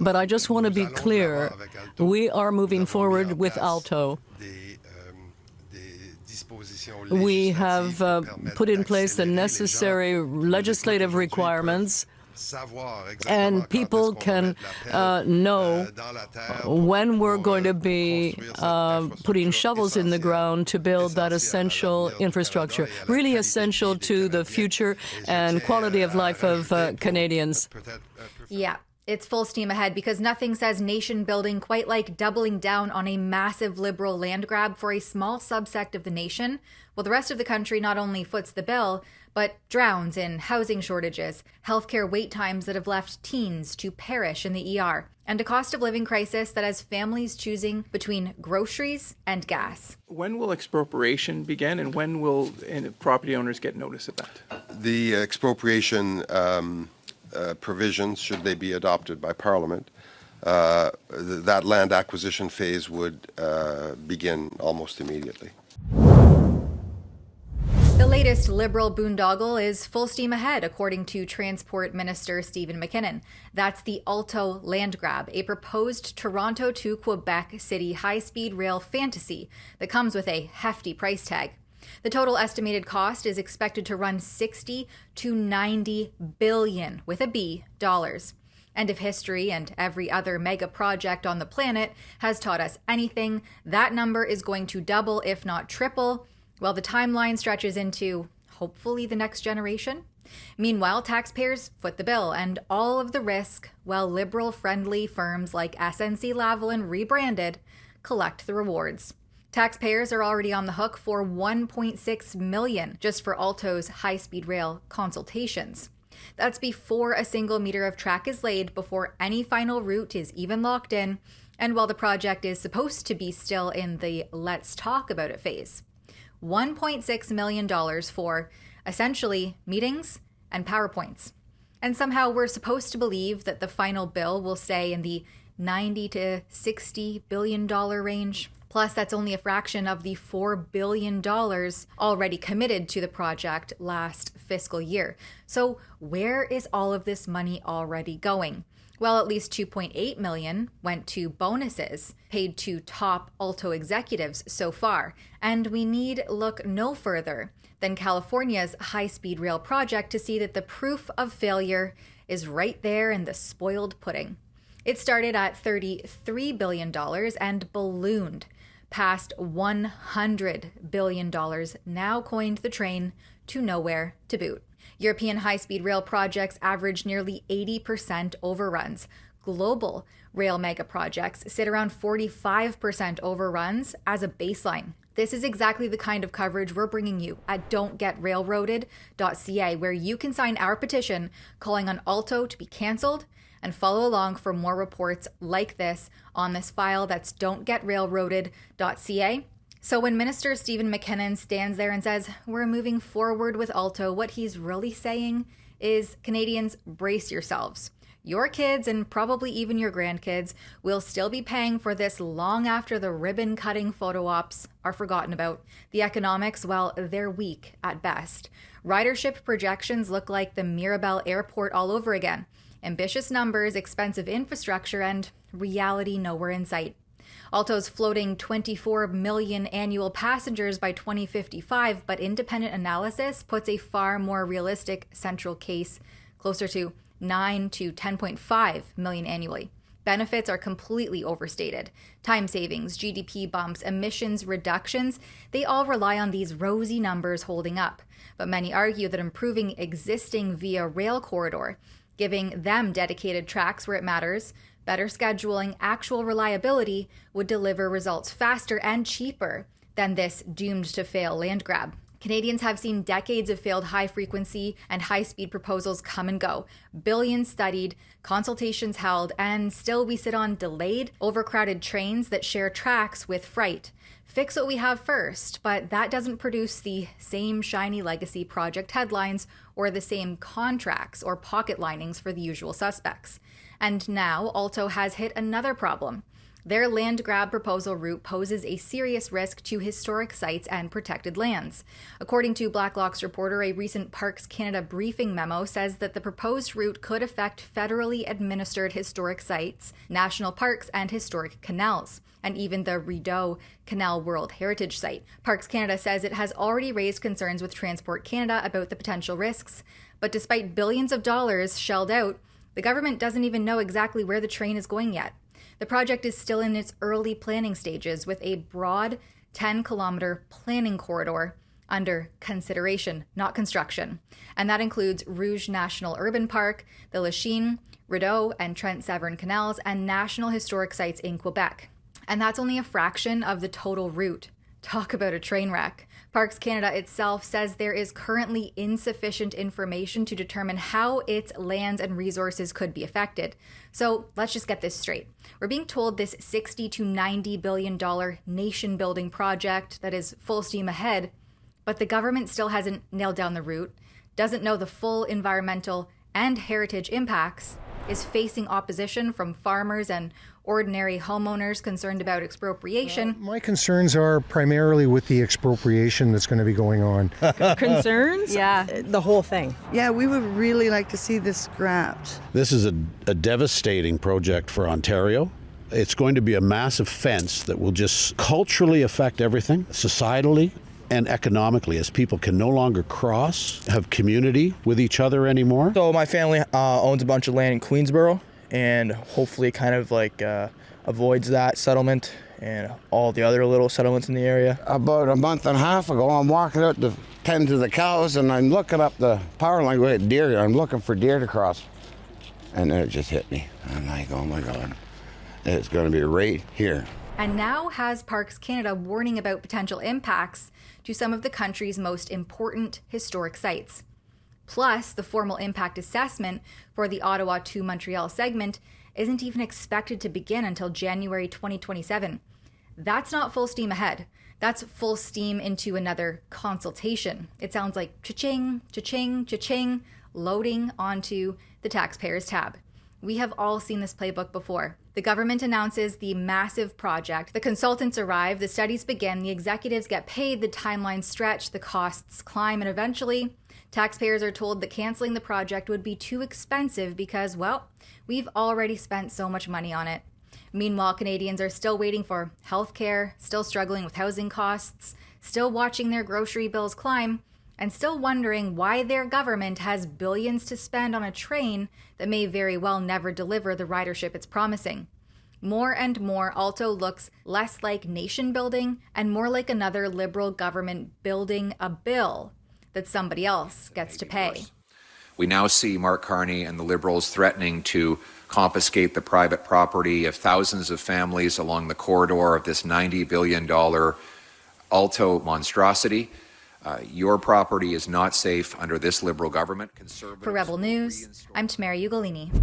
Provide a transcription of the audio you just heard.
But I just want to be clear, we are moving forward with Alto. We have put in place the necessary legislative requirements, and people can know when we're going to be putting shovels in the ground to build that essential infrastructure, really essential to the future and quality of life of Canadians. Yeah. It's full steam ahead because nothing says nation building quite like doubling down on a massive Liberal land grab for a small subsect of the nation, while the rest of the country not only foots the bill, but drowns in housing shortages, healthcare wait times that have left teens to perish in the ER, and a cost of living crisis that has families choosing between groceries and gas. When will expropriation begin, and when will property owners get notice of that? The expropriation provisions, should they be adopted by Parliament, that land acquisition phase would begin almost immediately. The latest Liberal boondoggle is full steam ahead, according to Transport Minister Stephen McKinnon. That's the Alto land grab, a proposed Toronto to Quebec City high-speed rail fantasy that comes with a hefty price tag. The total estimated cost is expected to run $60 to $90 billion, with a B, dollars. And if history and every other mega project on the planet has taught us anything, that number is going to double, if not triple, while the timeline stretches into, hopefully, the next generation. Meanwhile, taxpayers foot the bill and all of the risk, while Liberal-friendly firms like SNC-Lavalin, rebranded, collect the rewards. Taxpayers are already on the hook for $1.6 million just for Alto's high-speed rail consultations. That's before a single meter of track is laid, before any final route is even locked in, and while the project is supposed to be still in the let's talk about it phase. $1.6 million for, essentially, meetings and PowerPoints. And somehow we're supposed to believe that the final bill will stay in the $90 to $60 billion range. Plus, that's only a fraction of the $4 billion already committed to the project last fiscal year. So where is all of this money already going? Well, at least $2.8 million went to bonuses paid to top Alto executives so far. And we need look no further than California's high-speed rail project to see that the proof of failure is right there in the spoiled pudding. It started at $33 billion and ballooned past $100 billion, now coined the train to nowhere to boot. European high-speed rail projects average nearly 80% overruns. Global rail mega projects sit around 45% overruns as a baseline. This is exactly the kind of coverage we're bringing you at don'tgetrailroaded.ca, where you can sign our petition calling on Alto to be cancelled and follow along for more reports like this on this file. That's don'tgetrailroaded.ca. So when Minister Stephen McKinnon stands there and says, we're moving forward with Alto, what he's really saying is, Canadians, brace yourselves. Your kids, and probably even your grandkids, will still be paying for this long after the ribbon-cutting photo ops are forgotten about. The economics, well, they're weak at best. Ridership projections look like the Mirabel Airport all over again. Ambitious numbers, expensive infrastructure, and reality nowhere in sight. Alto's floating 24 million annual passengers by 2055, but independent analysis puts a far more realistic central case closer to 9 to 10.5 million annually. Benefits are completely overstated. Time savings, GDP bumps, emissions reductions, they all rely on these rosy numbers holding up. But many argue that improving existing via rail corridor, giving them dedicated tracks where it matters, better scheduling, actual reliability would deliver results faster and cheaper than this doomed-to-fail land grab. Canadians have seen decades of failed high-frequency and high-speed proposals come and go, billions studied, consultations held, and still we sit on delayed, overcrowded trains that share tracks with freight. Fix what we have first, but that doesn't produce the same shiny legacy project headlines or the same contracts or pocket linings for the usual suspects. And now Alto has hit another problem. Their land grab proposal route poses a serious risk to historic sites and protected lands. According to Blacklock's reporter, a recent Parks Canada briefing memo says that the proposed route could affect federally administered historic sites, national parks, and historic canals, and even the Rideau Canal World Heritage Site. Parks Canada says it has already raised concerns with Transport Canada about the potential risks, but despite billions of dollars shelled out, the government doesn't even know exactly where the train is going yet. The project is still in its early planning stages with a broad 10-kilometer planning corridor under consideration, not construction. And that includes Rouge National Urban Park, the Lachine, Rideau, and Trent Severn Canals, and national historic sites in Quebec. And that's only a fraction of the total route. Talk about a train wreck. Parks Canada itself says there is currently insufficient information to determine how its lands and resources could be affected. So let's just get this straight. We're being told this $60 to $90 billion nation-building project that is full steam ahead, but the government still hasn't nailed down the route, doesn't know the full environmental and heritage impacts, is facing opposition from farmers and ordinary homeowners concerned about expropriation. My concerns are primarily with the expropriation that's going to be going on. Concerns? Yeah. The whole thing. Yeah, we would really like to see this scrapped. This is a devastating project for Ontario. It's going to be a massive fence that will just culturally affect everything, societally and economically, as people can no longer cross, have community with each other anymore. So my family owns a bunch of land in Queensboro, and hopefully it kind of like avoids that settlement and all the other little settlements in the area. About a month and a half ago, I'm walking out to tend to the cows, and I'm looking up the power line with deer. I'm looking for deer to cross, and then it just hit me. I'm like, oh my God, it's going to be right here. And now has Parks Canada warning about potential impacts to some of the country's most important historic sites. Plus, the formal impact assessment for the Ottawa to Montreal segment isn't even expected to begin until January 2027. That's not full steam ahead. That's full steam into another consultation. It sounds like cha-ching, cha-ching, cha-ching, loading onto the taxpayers tab. We have all seen this playbook before. The government announces the massive project. The consultants arrive, the studies begin, the executives get paid, the timelines stretch, the costs climb, and eventually, taxpayers are told that canceling the project would be too expensive because, well, we've already spent so much money on it. Meanwhile, Canadians are still waiting for healthcare, still struggling with housing costs, still watching their grocery bills climb, and still wondering why their government has billions to spend on a train that may very well never deliver the ridership it's promising. More and more, Alto looks less like nation building and more like another Liberal government building a bill that somebody else gets to pay. We now see Mark Carney and the Liberals threatening to confiscate the private property of thousands of families along the corridor of this $90 billion Alto monstrosity. Your property is not safe under this Liberal government. For Rebel News, I'm Tamara Ugolini.